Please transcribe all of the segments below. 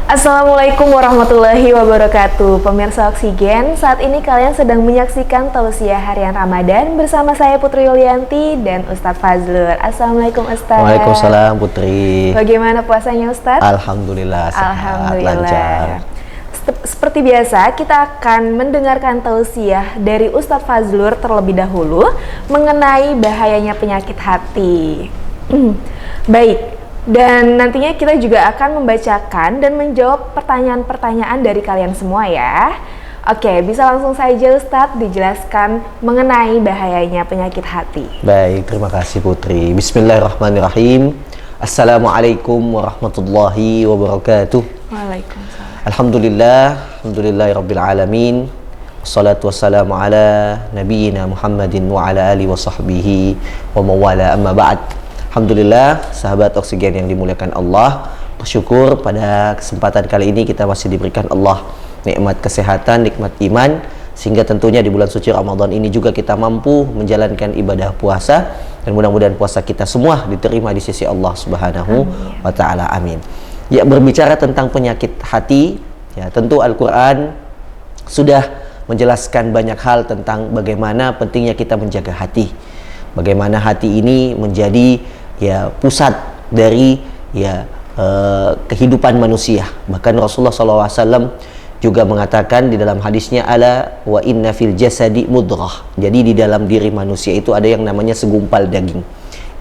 Assalamualaikum warahmatullahi wabarakatuh. Pemirsa Oksigen, saat ini kalian sedang menyaksikan Tausiah Harian Ramadan bersama saya Putri Yulianti dan Ustadz Fazlur. Assalamualaikum Ustadz. Waalaikumsalam Putri. Bagaimana puasanya Ustadz? Alhamdulillah sehat, lancar. Seperti biasa, kita akan mendengarkan tausiah dari Ustadz Fazlur terlebih dahulu mengenai bahayanya penyakit hati. Baik. Dan nantinya kita juga akan membacakan dan menjawab pertanyaan-pertanyaan dari kalian semua ya. Oke, bisa langsung saja Ustadz dijelaskan mengenai bahayanya penyakit hati. Baik, terima kasih Putri. Bismillahirrahmanirrahim. Assalamualaikum warahmatullahi wabarakatuh. Waalaikumsalam. Alhamdulillahirabbil alamin. Wassalatu wassalamu ala nabiyyina Muhammadin wa ala alihi wa sahbihi wa mawala amma ba'd. Alhamdulillah, sahabat Oksigen yang dimuliakan Allah, bersyukur pada kesempatan kali ini kita masih diberikan Allah nikmat kesehatan, nikmat iman, sehingga tentunya di bulan suci Ramadan ini juga kita mampu menjalankan ibadah puasa, dan mudah-mudahan puasa kita semua diterima di sisi Allah Subhanahu wa Ta'ala. Amin. Ya, berbicara tentang penyakit hati, ya tentu Al-Quran sudah menjelaskan banyak hal tentang bagaimana pentingnya kita menjaga hati, bagaimana hati ini menjadi ya pusat dari kehidupan manusia. Bahkan Rasulullah SAW juga mengatakan di dalam hadisnya, ala wa inna fil jasadi mudrah. Jadi di dalam diri manusia itu ada yang namanya segumpal daging.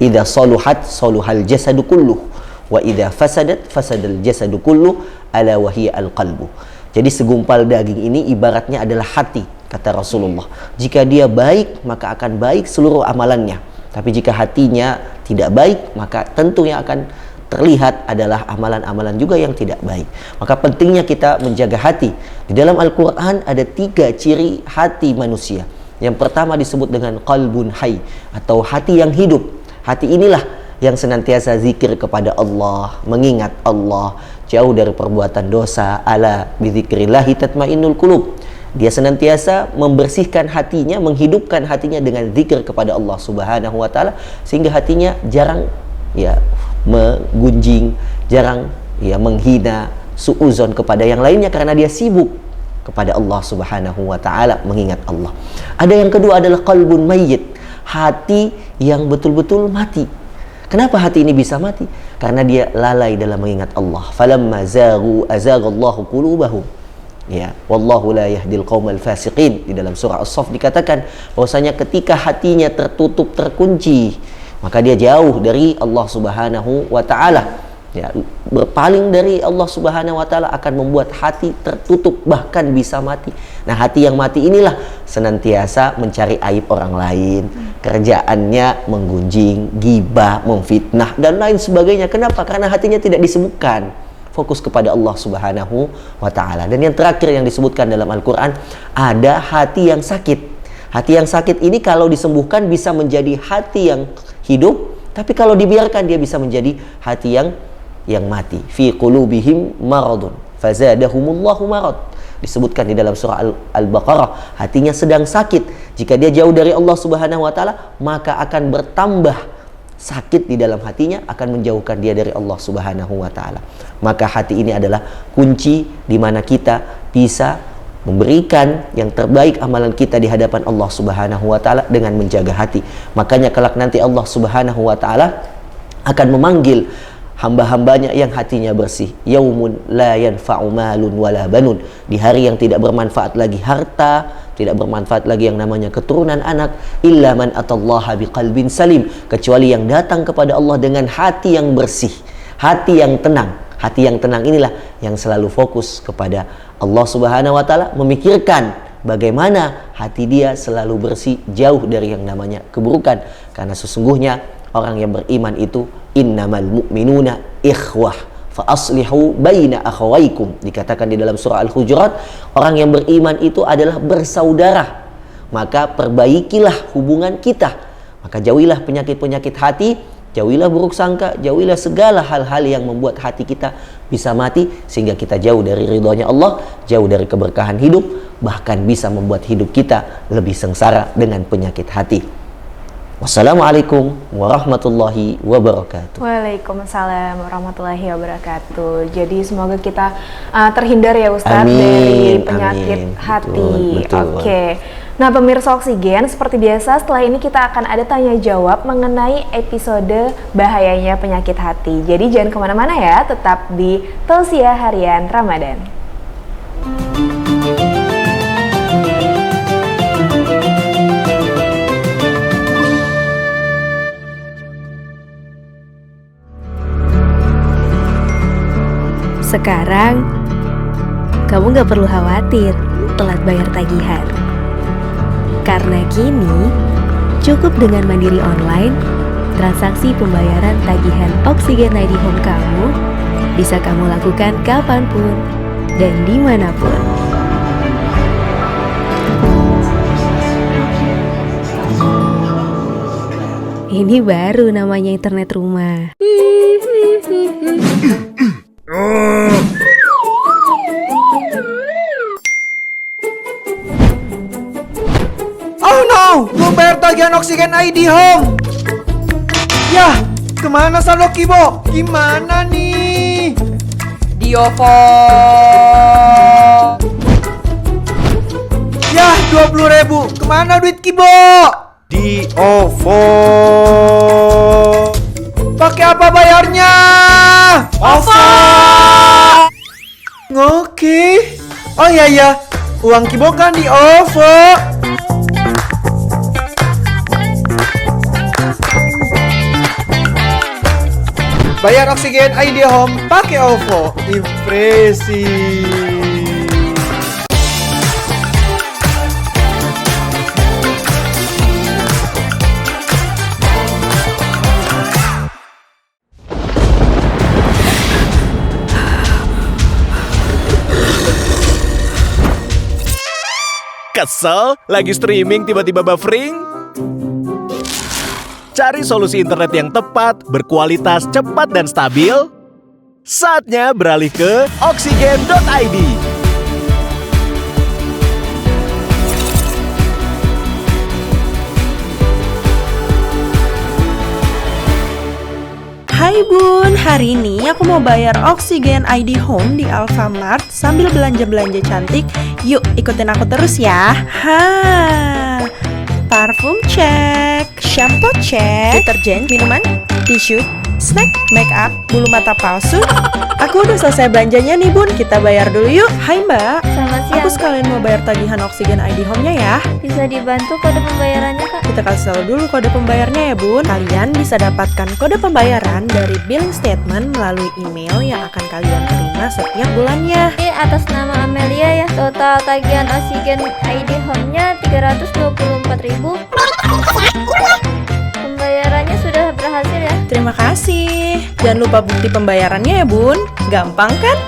Idza saluhat saluhal jasadu kulluh wa idza fasadat fasadal jasadu kulluh ala wa hiya al qalbu. Jadi segumpal daging ini ibaratnya adalah hati, kata Rasulullah. Jika dia baik, maka akan baik seluruh amalannya. Tapi jika hatinya tidak baik, maka tentu yang akan terlihat adalah amalan-amalan juga yang tidak baik. Maka pentingnya kita menjaga hati. Di dalam Al-Quran ada 3 ciri hati manusia. Yang pertama disebut dengan qalbun hayy, atau hati yang hidup. Hati inilah yang senantiasa zikir kepada Allah, mengingat Allah, jauh dari perbuatan dosa. Ala bidzikrillahi tatmainnul qulub. Dia senantiasa membersihkan hatinya, menghidupkan hatinya dengan zikir kepada Allah Subhanahu wa Ta'ala, sehingga hatinya jarang menggunjing, jarang menghina, suuzon kepada yang lainnya, karena dia sibuk kepada Allah Subhanahu wa Ta'ala, mengingat Allah. Ada yang kedua adalah qalbun mayyit, hati yang betul-betul mati. Kenapa hati ini bisa mati? Karena dia lalai dalam mengingat Allah. Falamma zaghu azaghallahu qulubahum. Ya, wallahu la yahdil qaumal fasiqin. Di dalam surah As-Saff dikatakan bahwasanya ketika hatinya tertutup, terkunci, maka dia jauh dari Allah Subhanahu wa Ta'ala. Ya, berpaling dari Allah Subhanahu wa Ta'ala akan membuat hati tertutup, bahkan bisa mati. Nah, hati yang mati inilah senantiasa mencari aib orang lain, kerjaannya menggunjing, gibah, memfitnah dan lain sebagainya. Kenapa? Karena hatinya tidak disibukkan, fokus kepada Allah Subhanahu wa Ta'ala. Dan yang terakhir yang disebutkan dalam Al-Quran, ada hati yang sakit. Hati yang sakit ini kalau disembuhkan bisa menjadi hati yang hidup, tapi kalau dibiarkan dia bisa menjadi hati yang mati. Fi qulubihim maradun fazadahumullahu marad. Disebutkan di dalam surah Al-Baqarah, hatinya sedang sakit. Jika dia jauh dari Allah Subhanahu wa Ta'ala, maka akan bertambah sakit di dalam hatinya, akan menjauhkan dia dari Allah Subhanahu wa Ta'ala. Maka hati ini adalah kunci di mana kita bisa memberikan yang terbaik amalan kita di hadapan Allah Subhanahu wa Ta'ala dengan menjaga hati. Makanya kelak nanti Allah Subhanahu wa Ta'ala akan memanggil hamba-hambanya yang hatinya bersih. Yaumun la yanfa'u malun wala banun. Di hari yang tidak bermanfaat lagi harta, tidak bermanfaat lagi yang namanya keturunan anak, illa man atallaha biqalbin salim, kecuali yang datang kepada Allah dengan hati yang bersih, hati yang tenang. Hati yang tenang inilah yang selalu fokus kepada Allah Subhanahu wa Ta'ala, memikirkan bagaimana hati dia selalu bersih, jauh dari yang namanya keburukan. Karena sesungguhnya orang yang beriman itu innamal mu'minuna ikhwah fa aslihu baina akhawaikum. Dikatakan di dalam surah Al-Hujurat, orang yang beriman itu adalah bersaudara, maka perbaikilah hubungan kita. Maka jauhilah penyakit-penyakit hati, jauhilah buruk sangka, jauhilah segala hal-hal yang membuat hati kita bisa mati, sehingga kita jauh dari ridhonya Allah, jauh dari keberkahan hidup, bahkan bisa membuat hidup kita lebih sengsara dengan penyakit hati. Wassalamualaikum warahmatullahi wabarakatuh. Waalaikumsalam warahmatullahi wabarakatuh. Jadi semoga kita terhindar ya Ustadz Amin, dari penyakit amin. hati. Betul. Oke. Nah pemirsa Oksigen, seperti biasa setelah ini kita akan ada tanya jawab mengenai episode bahayanya penyakit hati. Jadi jangan kemana-mana ya, tetap di Tausiah Harian Ramadan. Sekarang, kamu gak perlu khawatir telat bayar tagihan. Karena kini, cukup dengan Mandiri Online, transaksi pembayaran tagihan Oksigen ID Home kamu bisa kamu lakukan kapanpun dan dimanapun. Ini baru namanya internet rumah. Oh no, belum bayar tagihan Oksigen ID Home. Yah, kemana saldo Kibo? Gimana nih? Di OVO. Yah, 20.000. Kemana duit Kibo? Di OVO. Pakai apa bayarnya? OVO. Oke. Oh iya ya, uang Kibo kan di OVO. Bayar Oksigen ID Home pakai OVO. Impresi. Kesel? Lagi streaming tiba-tiba buffering? Cari solusi internet yang tepat, berkualitas, cepat, dan stabil? Saatnya beralih ke Oksigen.id. Hai Bun, hari ini aku mau bayar Oksigen ID Home di Alfamart sambil belanja-belanja cantik. Yuk ikutin aku terus ya. Parfum cek, shampoo cek, deterjen, minuman, tisu, snack, make up, bulu mata palsu. Aku udah selesai belanjanya nih Bun, kita bayar dulu yuk. Hai Mbak, Selamat siang. aku sekalian mau bayar tagihan Oksigen ID Home-nya ya. Bisa dibantu kode pembayarannya, Kak? Kita kasih tahu dulu kode pembayarnya ya Bun. Kalian bisa dapatkan kode pembayaran dari billing statement melalui email yang akan kalian terima setiap bulannya. Ini atas nama Amelia ya. Total tagihan Oksigen ID Home-nya 324.000. Pembayarannya sudah berhasil ya. Terima kasih. Jangan lupa bukti pembayarannya ya Bun. Gampang kan?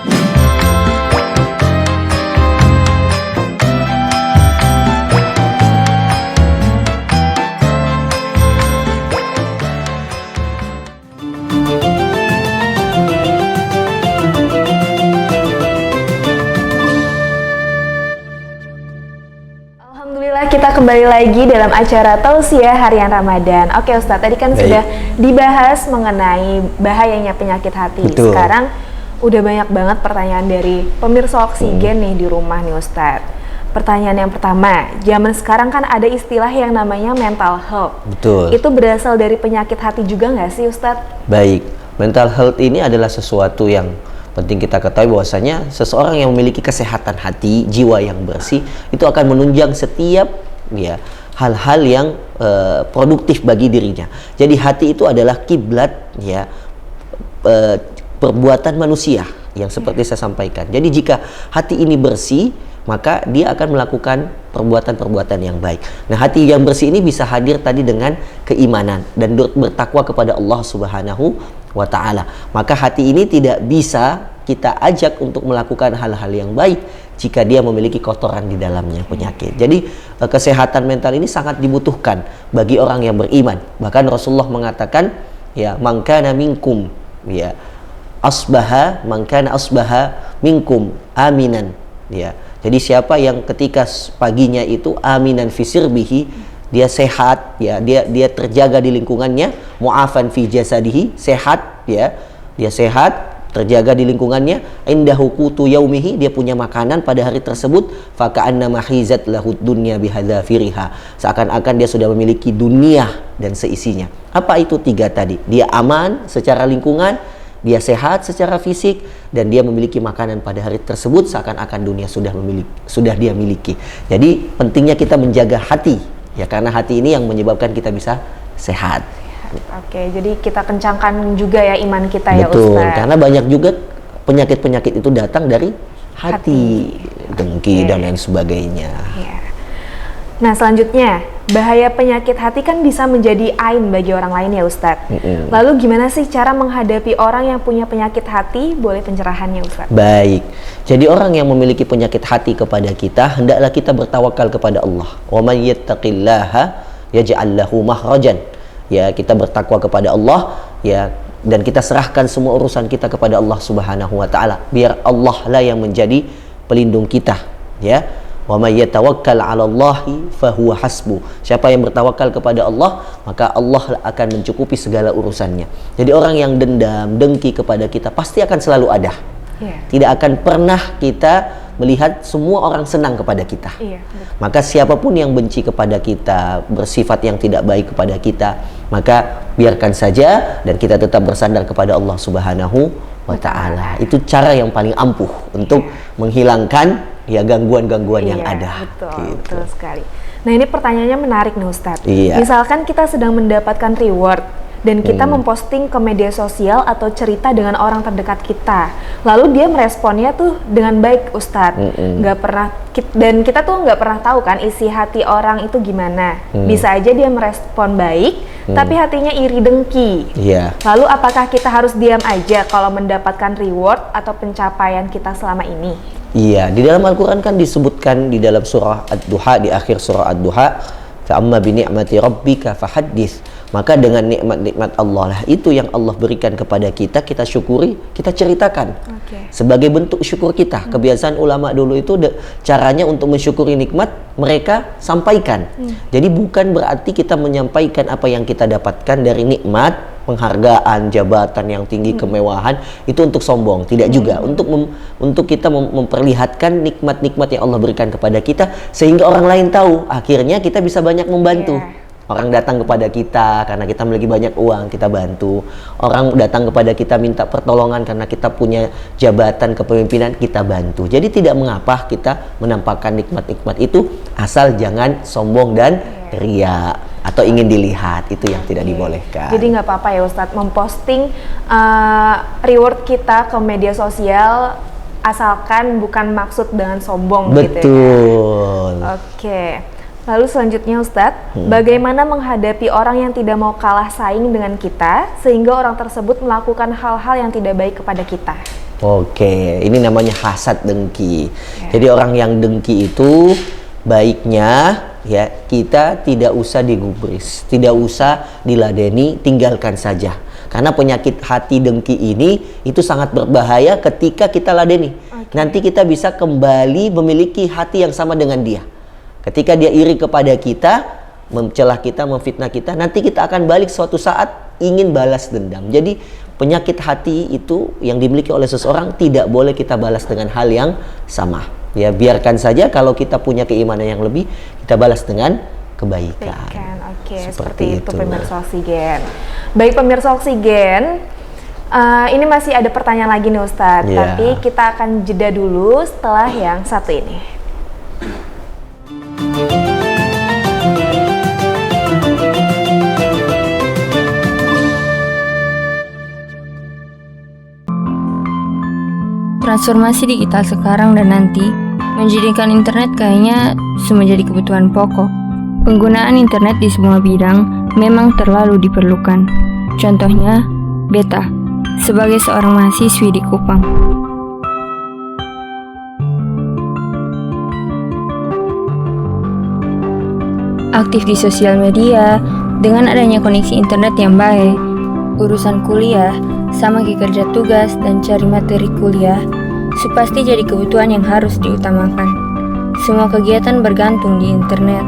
Alhamdulillah kita kembali lagi dalam acara Tausiah Harian Ramadan. Oke Ustadz, tadi kan Baik. sudah dibahas mengenai bahayanya penyakit hati. Betul. Sekarang udah banyak banget pertanyaan dari pemirsa Oksigen nih di rumah nih Ustadz. Pertanyaan yang pertama, zaman sekarang kan ada istilah yang namanya mental health. Betul. Itu berasal dari penyakit hati juga nggak sih Ustadz? Baik, mental health ini adalah sesuatu yang penting kita ketahui bahwasanya seseorang yang memiliki kesehatan hati, jiwa yang bersih itu akan menunjang setiap ya hal-hal yang produktif bagi dirinya. Jadi hati itu adalah kiblat ya perbuatan manusia yang seperti saya sampaikan. Jadi jika hati ini bersih, maka dia akan melakukan perbuatan-perbuatan yang baik. Nah, hati yang bersih ini bisa hadir tadi dengan keimanan dan bertakwa kepada Allah Subhanahu wa Ta'ala. Maka hati ini tidak bisa kita ajak untuk melakukan hal-hal yang baik jika dia memiliki kotoran di dalamnya, penyakit. Jadi kesehatan mental ini sangat dibutuhkan bagi orang yang beriman. Bahkan Rasulullah mengatakan ya, man kana minkum ya asbaha man kana asbaha minkum aminan ya. Jadi siapa yang ketika paginya itu aminan fisirbihi, dia sehat, ya, dia terjaga di lingkungannya, mu'afan fi jasadihi, sehat, ya, dia sehat, terjaga di lingkungannya, indahu qutu yaumihi, dia punya makanan pada hari tersebut, faka'annama hizat lahud dunya bihadzafiriha, seakan-akan dia sudah memiliki dunia dan seisinya. Apa itu 3 tadi? Dia aman secara lingkungan, dia sehat secara fisik, dan dia memiliki makanan pada hari tersebut, seakan-akan dunia sudah dia miliki. Jadi pentingnya kita menjaga hati, ya, karena hati ini yang menyebabkan kita bisa sehat. Oke, jadi kita kencangkan juga ya iman kita. Betul, ya Ustaz. karena banyak juga penyakit-penyakit itu datang dari hati. Dengki dan lain sebagainya. Ya. Nah, selanjutnya, bahaya penyakit hati kan bisa menjadi ain bagi orang lain ya Ustadz. Lalu gimana sih cara menghadapi orang yang punya penyakit hati? Boleh pencerahannya Ustadz? Baik, jadi orang yang memiliki penyakit hati kepada kita, hendaklah kita bertawakal kepada Allah. Wa may yattaqillaha yaj'al lahu makhrajan. Ya, kita bertakwa kepada Allah, ya, dan kita serahkan semua urusan kita kepada Allah Subhanahu wa taala. Biar Allah lah yang menjadi pelindung kita, ya. Wa may yatawakkal 'ala Allahi fahuwa hasbuh. Siapa yang bertawakal kepada Allah, maka Allah akan mencukupi segala urusannya. Jadi orang yang dendam, dengki kepada kita pasti akan selalu ada. Tidak akan pernah kita melihat semua orang senang kepada kita. Maka siapapun yang benci kepada kita, bersifat yang tidak baik kepada kita, maka biarkan saja dan kita tetap bersandar kepada Allah Subhanahu wa taala. Itu cara yang paling ampuh untuk menghilangkan ya gangguan-gangguan yang ada. Betul sekali. Nah, ini pertanyaannya menarik nih Ustadz. Iya. Misalkan kita sedang mendapatkan reward dan kita memposting ke media sosial atau cerita dengan orang terdekat kita, lalu dia meresponnya tuh dengan baik Ustadz, nggak pernah, dan kita tuh nggak pernah tahu kan isi hati orang itu gimana. Bisa aja dia merespon baik, tapi hatinya iri dengki. Lalu apakah kita harus diam aja kalau mendapatkan reward atau pencapaian kita selama ini? Iya, di dalam Al-Quran kan disebutkan di dalam surah Ad-Duha, di akhir surah Ad-Duha, fa'amma bi ni'mati rabbika fahaddits. Maka dengan nikmat-nikmat Allah lah itu yang Allah berikan kepada kita, kita syukuri, kita ceritakan. Sebagai bentuk syukur kita. Kebiasaan ulama dulu itu caranya untuk mensyukuri nikmat mereka sampaikan. Jadi bukan berarti kita menyampaikan apa yang kita dapatkan dari nikmat, penghargaan, jabatan yang tinggi, kemewahan, itu untuk sombong. Tidak juga, untuk kita memperlihatkan nikmat-nikmat yang Allah berikan kepada kita, sehingga orang lain tahu. Akhirnya kita bisa banyak membantu. Orang datang kepada kita karena kita memiliki banyak uang, kita bantu. Orang datang kepada kita minta pertolongan karena kita punya jabatan kepemimpinan, kita bantu. Jadi tidak mengapa kita menampakkan nikmat-nikmat itu, asal jangan sombong dan ria atau ingin dilihat, itu yang tidak dibolehkan. Jadi nggak apa-apa ya Ustadz memposting reward kita ke media sosial, asalkan bukan maksud dengan sombong. Betul. Gitu ya. Lalu selanjutnya Ustadz, bagaimana menghadapi orang yang tidak mau kalah saing dengan kita, sehingga orang tersebut melakukan hal-hal yang tidak baik kepada kita? Ini namanya hasad dengki. Jadi orang yang dengki itu baiknya ya kita tidak usah digubris, tidak usah diladeni, tinggalkan saja. Karena penyakit hati dengki ini itu sangat berbahaya ketika kita ladeni. Nanti kita bisa kembali memiliki hati yang sama dengan dia. Ketika dia iri kepada kita, mencelah kita, memfitnah kita, nanti kita akan balik suatu saat ingin balas dendam. Jadi penyakit hati itu yang dimiliki oleh seseorang tidak boleh kita balas dengan hal yang sama. Ya, biarkan saja kalau kita punya keimanan yang lebih, kita balas dengan kebaikan. Seperti itu pemirsa Oksigen. Baik pemirsa Oksigen, ini masih ada pertanyaan lagi nih Ustadz, tapi kita akan jeda dulu setelah yang satu ini. Transformasi digital sekarang dan nanti menjadikan internet kayaknya menjadi kebutuhan pokok. Penggunaan internet di semua bidang memang terlalu diperlukan. Contohnya, Beta, sebagai seorang mahasiswi di Kupang. Aktif di sosial media, dengan adanya koneksi internet yang baik, urusan kuliah, sama kayak kerja tugas dan cari materi kuliah, pasti jadi kebutuhan yang harus diutamakan. Semua kegiatan bergantung di internet.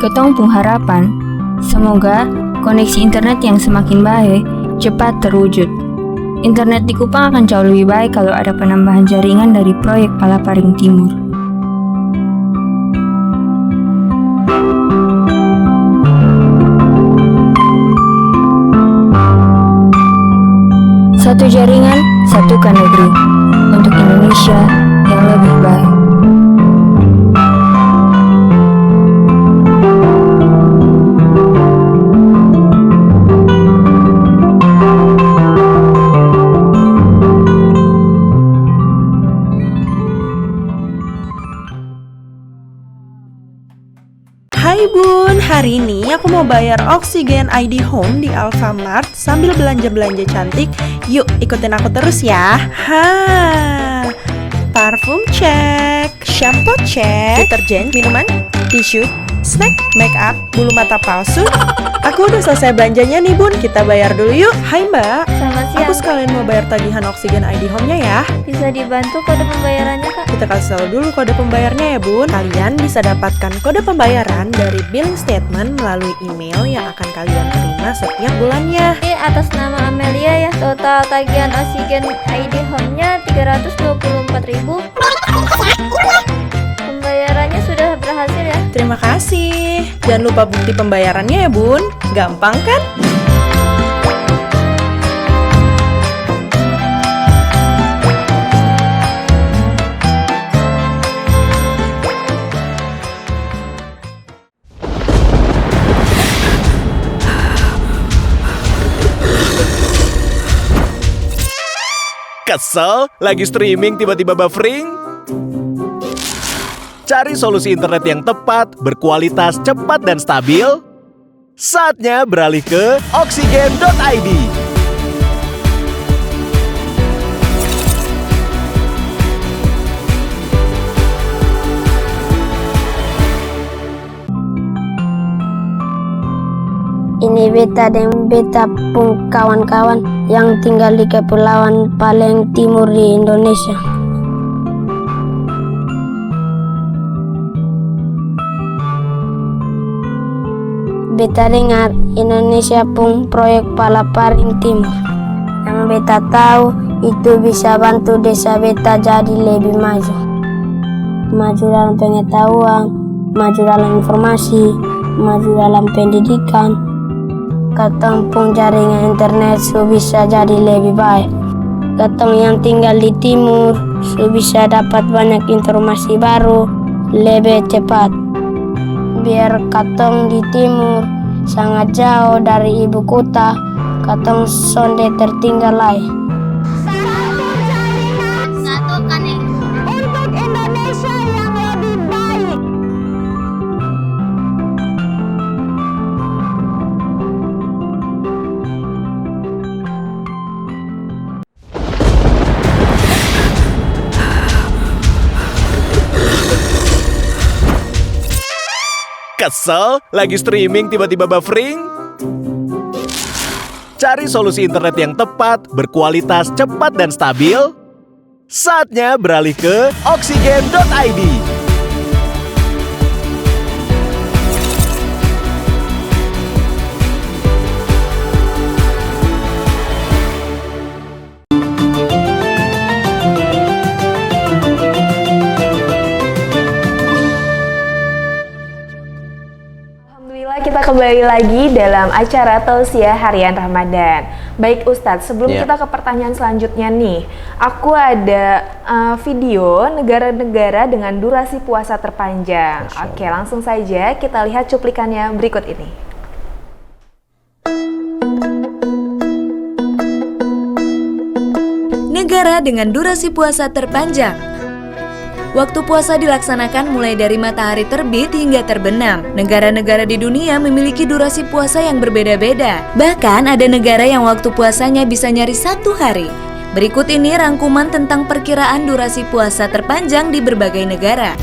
Ketong pung harapan, semoga koneksi internet yang semakin baik cepat terwujud. Internet di Kupang akan jauh lebih baik kalau ada penambahan jaringan dari proyek Palaparing Timur. Satu jaringan, satukan negeri. Untuk Indonesia yang lebih baik. Hai Bun, hari ini aku mau bayar Oksigen ID Home di Alfamart sambil belanja-belanja cantik. Yuk ikutin aku terus ya. Parfum cek, shampoo cek, deterjen, minuman, tisu, snack, make up, bulu mata palsu. Aku udah selesai belanjanya nih Bun, kita bayar dulu yuk. Hai Mbak, Selamat siang. aku sekalian mau bayar tagihan Oksigen ID Home-nya ya. Bisa dibantu kode pembayarannya, Kak? Kita kasih tahu dulu kode pembayarnya ya Bun. Kalian bisa dapatkan kode pembayaran dari billing statement melalui email yang akan kalian terima setiap bulannya. Ini atas nama Amelia ya. Total tagihan Oksigen ID Home-nya 324.000. Pembayarannya sudah berhasil ya. Terima kasih. Jangan lupa bukti pembayarannya ya Bun. Gampang kan? Kesel? Lagi streaming tiba-tiba buffering? Cari solusi internet yang tepat, berkualitas, cepat, dan stabil? Saatnya beralih ke Oksigen.id. Ini beta dan beta pun kawan-kawan yang tinggal di kepulauan paling timur di Indonesia. Beta dengar Indonesia pun proyek Palaparing Timur. Yang beta tahu itu bisa bantu desa beta jadi lebih maju. Maju dalam pengetahuan, maju dalam informasi, maju dalam pendidikan. Katong pun jaringan internet su bisa jadi lebih baik. Katong yang tinggal di timur su bisa dapat banyak informasi baru lebih cepat. Biar katong di timur sangat jauh dari ibu kota, katong sonde tertinggal lagi. Satukan untuk Indonesia yang lebih baik. Kesel? Lagi streaming tiba-tiba buffering? Cari solusi internet yang tepat, berkualitas, cepat, dan stabil? Saatnya beralih ke Oksigen.id. Kita kembali lagi dalam acara Tausiah Harian Ramadan. Baik Ustadz, sebelum kita ke pertanyaan selanjutnya nih, aku ada video negara-negara dengan durasi puasa terpanjang. Oke, langsung saja kita lihat cuplikannya berikut ini. Negara dengan durasi puasa terpanjang. Waktu puasa dilaksanakan mulai dari matahari terbit hingga terbenam. Negara-negara di dunia memiliki durasi puasa yang berbeda-beda. Bahkan ada negara yang waktu puasanya bisa nyaris 1 hari. Berikut ini rangkuman tentang perkiraan durasi puasa terpanjang di berbagai negara.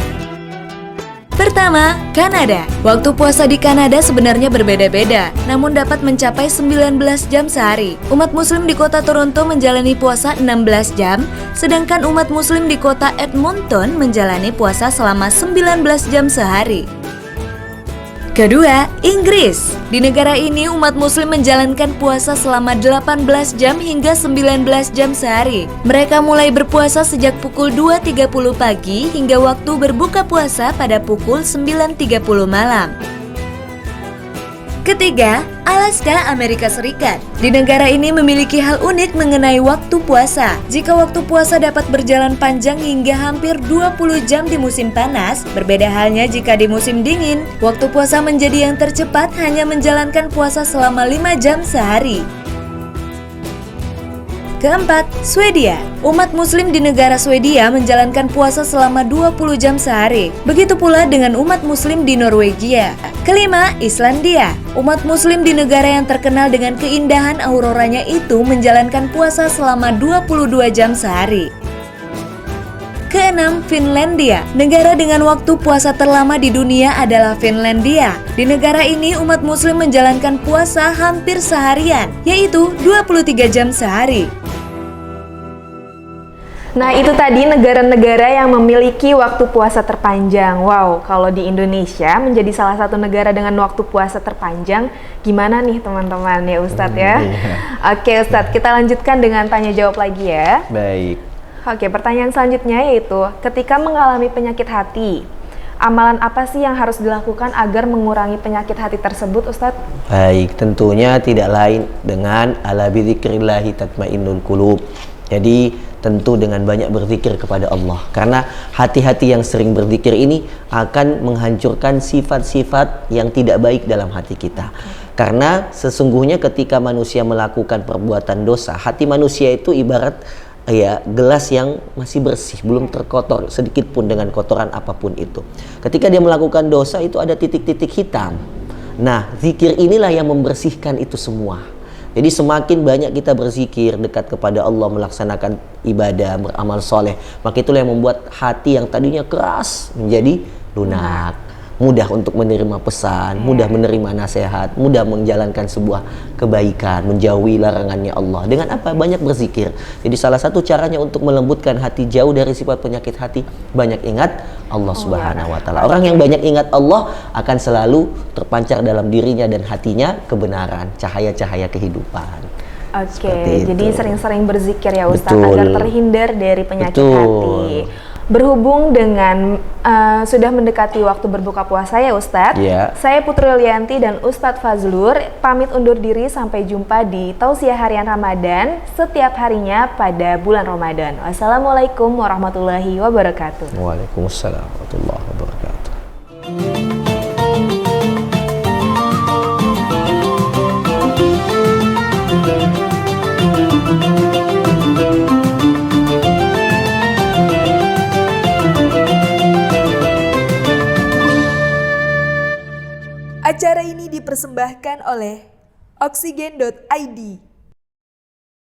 Pertama, Kanada. Waktu puasa di Kanada sebenarnya berbeda-beda, namun dapat mencapai 19 jam sehari. Umat muslim di kota Toronto menjalani puasa 16 jam, sedangkan umat muslim di kota Edmonton menjalani puasa selama 19 jam sehari. Kedua, Inggris. Di negara ini umat muslim menjalankan puasa selama 18 jam hingga 19 jam sehari. Mereka mulai berpuasa sejak pukul 2.30 pagi hingga waktu berbuka puasa pada pukul 9.30 malam. Ketiga, Alaska, Amerika Serikat. Di negara ini memiliki hal unik mengenai waktu puasa. Jika waktu puasa dapat berjalan panjang hingga hampir 20 jam di musim panas, berbeda halnya jika di musim dingin. Waktu puasa menjadi yang tercepat hanya menjalankan puasa selama 5 jam sehari. Keempat, Swedia. Umat muslim di negara Swedia menjalankan puasa selama 20 jam sehari. Begitu pula dengan umat muslim di Norwegia. Kelima, Islandia. Umat muslim di negara yang terkenal dengan keindahan auroranya itu menjalankan puasa selama 22 jam sehari. Keenam, Finlandia. Negara dengan waktu puasa terlama di dunia adalah Finlandia. Di negara ini umat muslim menjalankan puasa hampir seharian, yaitu 23 jam sehari. Nah, itu tadi negara-negara yang memiliki waktu puasa terpanjang. Wow, kalau di Indonesia menjadi salah satu negara dengan waktu puasa terpanjang, gimana nih teman-teman ya Ustadz ya? Oke Ustadz, kita lanjutkan dengan tanya jawab lagi ya. Baik. Oke, pertanyaan selanjutnya yaitu, ketika mengalami penyakit hati, amalan apa sih yang harus dilakukan agar mengurangi penyakit hati tersebut Ustadz? Baik, tentunya tidak lain dengan ala bidzikrillahi tatmainnul qulub. Jadi tentu dengan banyak berzikir kepada Allah, karena hati-hati yang sering berzikir ini akan menghancurkan sifat-sifat yang tidak baik dalam hati kita. Karena sesungguhnya ketika manusia melakukan perbuatan dosa, hati manusia itu ibarat ya gelas yang masih bersih, belum terkotor sedikit pun dengan kotoran apapun itu. Ketika dia melakukan dosa itu ada titik-titik hitam. Nah, zikir inilah yang membersihkan itu semua. Jadi semakin banyak kita berzikir, dekat kepada Allah, melaksanakan ibadah, beramal soleh, maka itulah yang membuat hati yang tadinya keras menjadi lunak, mudah untuk menerima pesan, mudah menerima nasihat, mudah menjalankan sebuah kebaikan, menjauhi larangannya Allah. Dengan apa? Banyak berzikir. Jadi salah satu caranya untuk melembutkan hati jauh dari sifat penyakit hati, banyak ingat Allah Subhanahu wa Ta'ala. Orang yang banyak ingat Allah akan selalu terpancar dalam dirinya dan hatinya kebenaran, cahaya-cahaya kehidupan. Oke, jadi sering-sering berzikir ya Ustadz, Betul. agar terhindar dari penyakit Betul. hati. Berhubung dengan sudah mendekati waktu berbuka puasa ya Ustadz, saya Putri Lianti dan Ustadz Fazlur pamit undur diri, sampai jumpa di Tausiah Harian Ramadan setiap harinya pada bulan Ramadan. Wassalamualaikum warahmatullahi wabarakatuh. Waalaikumsalam warahmatullahi wabarakatuh. Acara ini dipersembahkan oleh Oksigen.id.